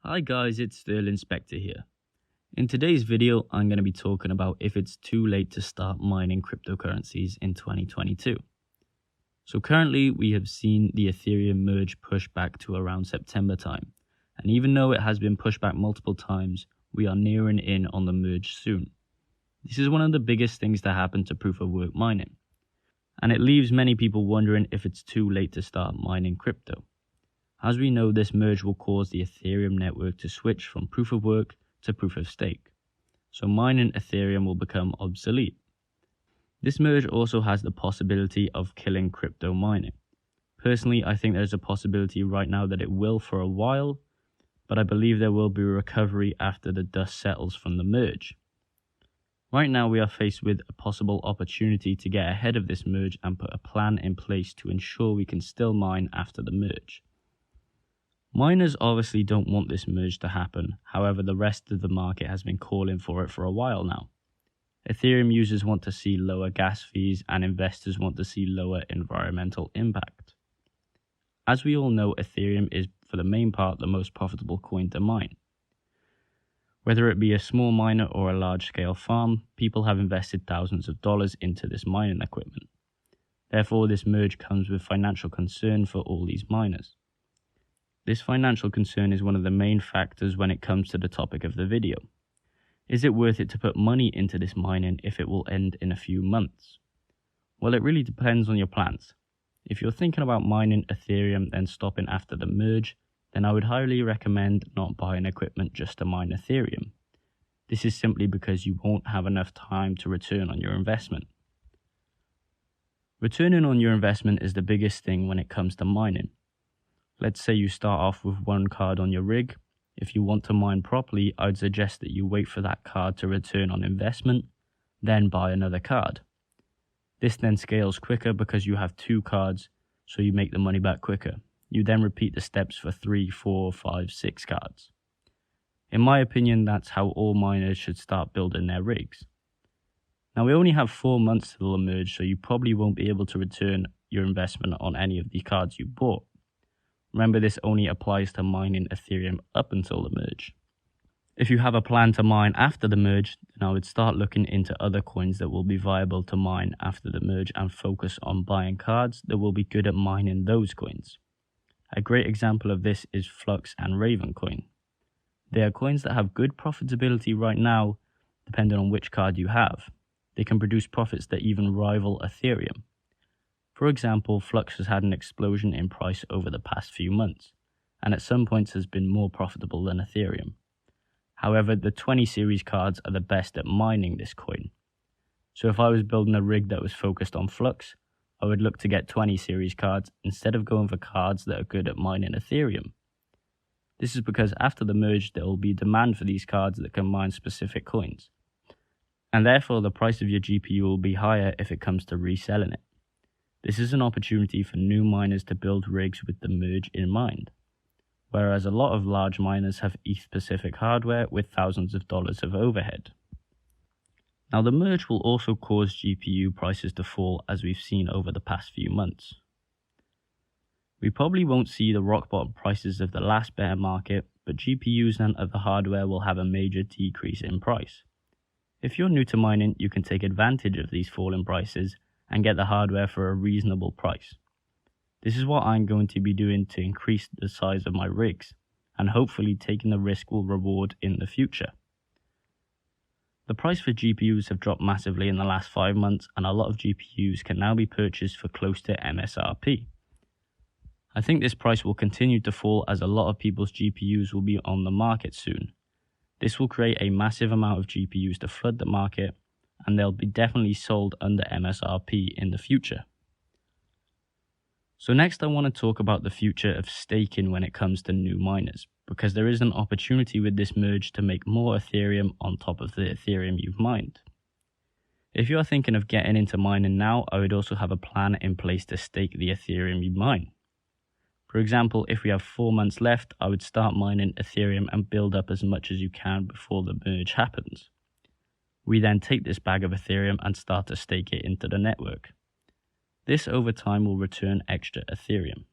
Hi guys, it's Sterling Spectre here. In today's video, I'm going to be talking about if it's too late to start mining cryptocurrencies in 2022. So currently we have seen the Ethereum merge push back to around September time. And even though it has been pushed back multiple times, we are nearing in on the merge soon. This is one of the biggest things to happen to proof of work mining. And it leaves many people wondering if it's too late to start mining crypto. As we know, this merge will cause the Ethereum network to switch from proof of work to proof of stake. So mining Ethereum will become obsolete. This merge also has the possibility of killing crypto mining. Personally, I think there's a possibility right now that it will for a while, but I believe there will be a recovery after the dust settles from the merge. Right now, we are faced with a possible opportunity to get ahead of this merge and put a plan in place to ensure we can still mine after the merge. Miners obviously don't want this merge to happen, however the rest of the market has been calling for it for a while now. Ethereum users want to see lower gas fees and investors want to see lower environmental impact. As we all know, Ethereum is for the main part the most profitable coin to mine. Whether it be a small miner or a large-scale farm, people have invested thousands of dollars into this mining equipment. Therefore, this merge comes with financial concern for all these miners. This financial concern is one of the main factors when it comes to the topic of the video. Is it worth it to put money into this mining if it will end in a few months? Well, it really depends on your plans. If you're thinking about mining Ethereum and stopping after the merge, then I would highly recommend not buying equipment just to mine Ethereum. This is simply because you won't have enough time to return on your investment. Returning on your investment is the biggest thing when it comes to mining. Let's say you start off with one card on your rig. If you want to mine properly, I'd suggest that you wait for that card to return on investment, then buy another card. This then scales quicker because you have two cards, so you make the money back quicker. You then repeat the steps for 3, 4, 5, 6 cards. In my opinion, that's how all miners should start building their rigs. Now we only have 4 months till the merge, so you probably won't be able to return your investment on any of the cards you bought. Remember, this only applies to mining Ethereum up until the merge. If you have a plan to mine after the merge, then I would start looking into other coins that will be viable to mine after the merge and focus on buying cards that will be good at mining those coins. A great example of this is FLUX and Ravencoin. They are coins that have good profitability right now, depending on which card you have. They can produce profits that even rival Ethereum. For example, FLUX has had an explosion in price over the past few months, and at some points has been more profitable than Ethereum. However, the 20 series cards are the best at mining this coin. So if I was building a rig that was focused on FLUX, I would look to get 20 series cards instead of going for cards that are good at mining Ethereum. This is because after the merge there will be demand for these cards that can mine specific coins, and therefore the price of your GPU will be higher if it comes to reselling it. This is an opportunity for new miners to build rigs with the merge in mind, whereas a lot of large miners have ETH-specific hardware with thousands of dollars of overhead. Now the merge will also cause GPU prices to fall as we've seen over the past few months. We probably won't see the rock bottom prices of the last bear market, but GPUs and other hardware will have a major decrease in price. If you're new to mining, you can take advantage of these falling prices and get the hardware for a reasonable price. This is what I'm going to be doing to increase the size of my rigs, and hopefully taking the risk will reward in the future. The price for GPUs have dropped massively in the last 5 months, and a lot of GPUs can now be purchased for close to MSRP. I think this price will continue to fall as a lot of people's GPUs will be on the market soon. This will create a massive amount of GPUs to flood the market, and they'll be definitely sold under MSRP in the future. So next I want to talk about the future of staking when it comes to new miners, because there is an opportunity with this merge to make more Ethereum on top of the Ethereum you've mined. If you are thinking of getting into mining now, I would also have a plan in place to stake the Ethereum you mine. For example, if we have 4 months left, I would start mining Ethereum and build up as much as you can before the merge happens. We then take this bag of Ethereum and start to stake it into the network. This over time will return extra Ethereum.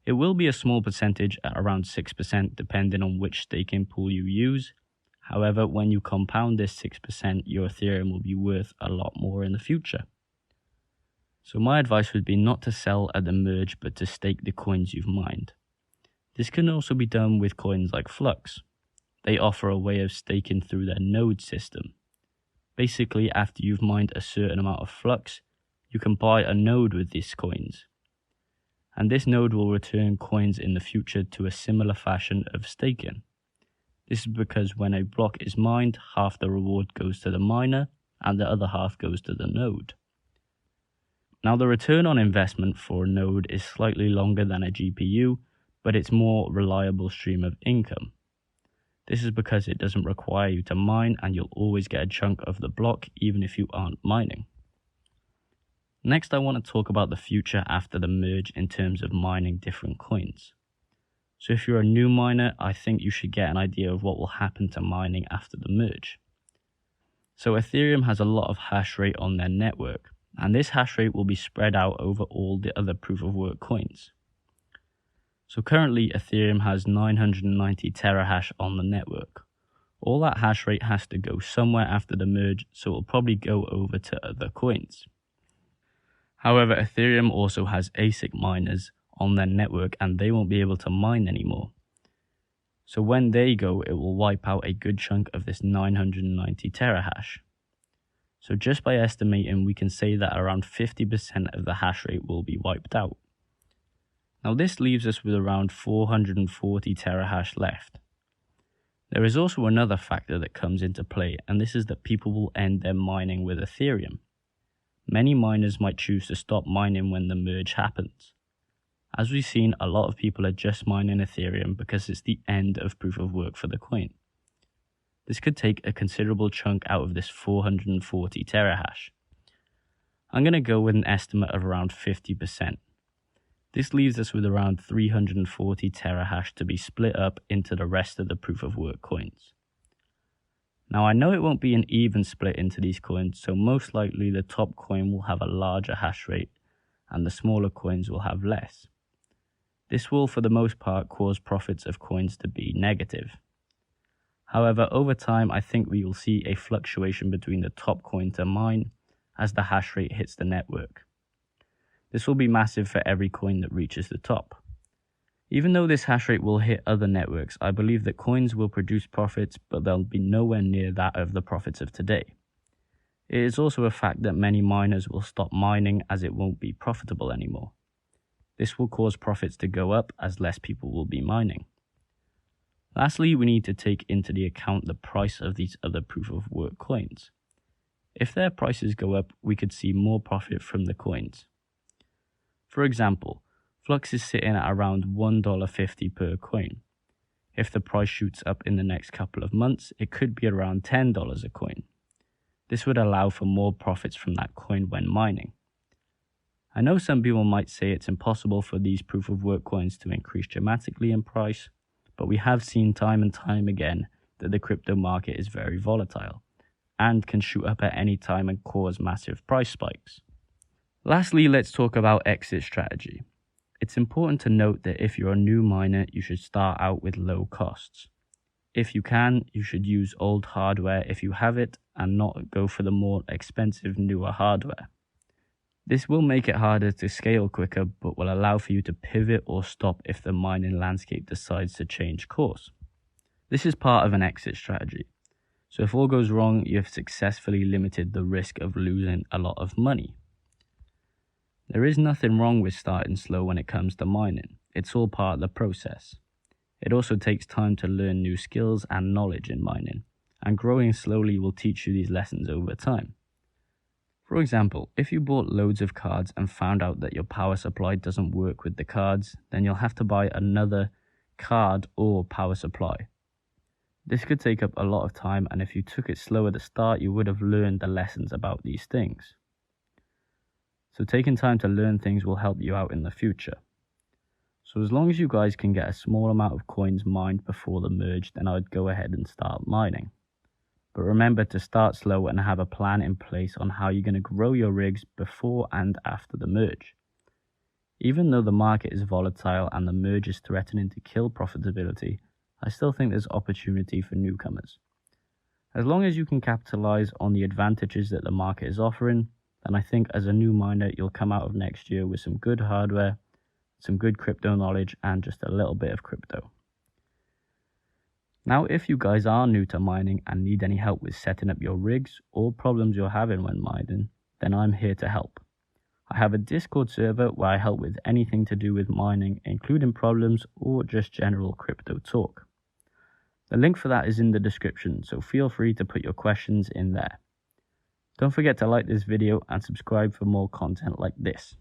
It will be a small percentage at around 6% depending on which staking pool you use. However, when you compound this 6%, your Ethereum will be worth a lot more in the future. So my advice would be not to sell at the merge, but to stake the coins you've mined. This can also be done with coins like FLUX. They offer a way of staking through their node system. Basically, after you've mined a certain amount of FLUX, you can buy a node with these coins. And this node will return coins in the future to a similar fashion of staking. This is because when a block is mined, half the reward goes to the miner and the other half goes to the node. Now the return on investment for a node is slightly longer than a GPU, but it's more reliable stream of income. This is because it doesn't require you to mine and you'll always get a chunk of the block even if you aren't mining. Next, I want to talk about the future after the merge in terms of mining different coins. So if you're a new miner, I think you should get an idea of what will happen to mining after the merge. So Ethereum has a lot of hash rate on their network, and this hash rate will be spread out over all the other proof of work coins. So currently Ethereum has 990 terahash on the network. All that hash rate has to go somewhere after the merge, so it will probably go over to other coins. However, Ethereum also has ASIC miners on their network and they won't be able to mine anymore. So when they go, it will wipe out a good chunk of this 990 terahash. So just by estimating, we can say that around 50% of the hash rate will be wiped out. Now this leaves us with around 440 terahash left. There is also another factor that comes into play, and this is that people will end their mining with Ethereum. Many miners might choose to stop mining when the merge happens. As we've seen, a lot of people are just mining Ethereum because it's the end of proof of work for the coin. This could take a considerable chunk out of this 440 terahash. I'm going to go with an estimate of around 50%. This leaves us with around 340 terahash to be split up into the rest of the proof of work coins. Now I know it won't be an even split into these coins, so most likely the top coin will have a larger hash rate and the smaller coins will have less. This will for the most part cause profits of coins to be negative. However, over time I think we will see a fluctuation between the top coin to mine as the hash rate hits the network. This will be massive for every coin that reaches the top. Even though this hash rate will hit other networks, I believe that coins will produce profits, but they'll be nowhere near that of the profits of today. It is also a fact that many miners will stop mining as it won't be profitable anymore. This will cause profits to go up as less people will be mining. Lastly, we need to take into the account the price of these other proof of work coins. If their prices go up, we could see more profit from the coins. For example, FLUX is sitting at around $1.50 per coin. If the price shoots up in the next couple of months, it could be around $10 a coin. This would allow for more profits from that coin when mining. I know some people might say it's impossible for these proof of work coins to increase dramatically in price, but we have seen time and time again that the crypto market is very volatile and can shoot up at any time and cause massive price spikes. Lastly, let's talk about exit strategy. It's important to note that if you're a new miner, you should start out with low costs. If you can, you should use old hardware if you have it and not go for the more expensive newer hardware. This will make it harder to scale quicker, but will allow for you to pivot or stop if the mining landscape decides to change course. This is part of an exit strategy. So if all goes wrong, you have successfully limited the risk of losing a lot of money. There is nothing wrong with starting slow when it comes to mining. It's all part of the process. It also takes time to learn new skills and knowledge in mining, and growing slowly will teach you these lessons over time. For example, if you bought loads of cards and found out that your power supply doesn't work with the cards, then you'll have to buy another card or power supply. This could take up a lot of time, and if you took it slow at the start, you would have learned the lessons about these things. So taking time to learn things will help you out in the future. So as long as you guys can get a small amount of coins mined before the merge, then I'd go ahead and start mining. But remember to start slow and have a plan in place on how you're going to grow your rigs before and after the merge. Even though the market is volatile and the merge is threatening to kill profitability, I still think there's opportunity for newcomers. As long as you can capitalize on the advantages that the market is offering, then I think as a new miner, you'll come out of next year with some good hardware, some good crypto knowledge, and just a little bit of crypto. Now, if you guys are new to mining and need any help with setting up your rigs or problems you're having when mining, then I'm here to help. I have a Discord server where I help with anything to do with mining, including problems or just general crypto talk. The link for that is in the description, so feel free to put your questions in there. Don't forget to like this video and subscribe for more content like this.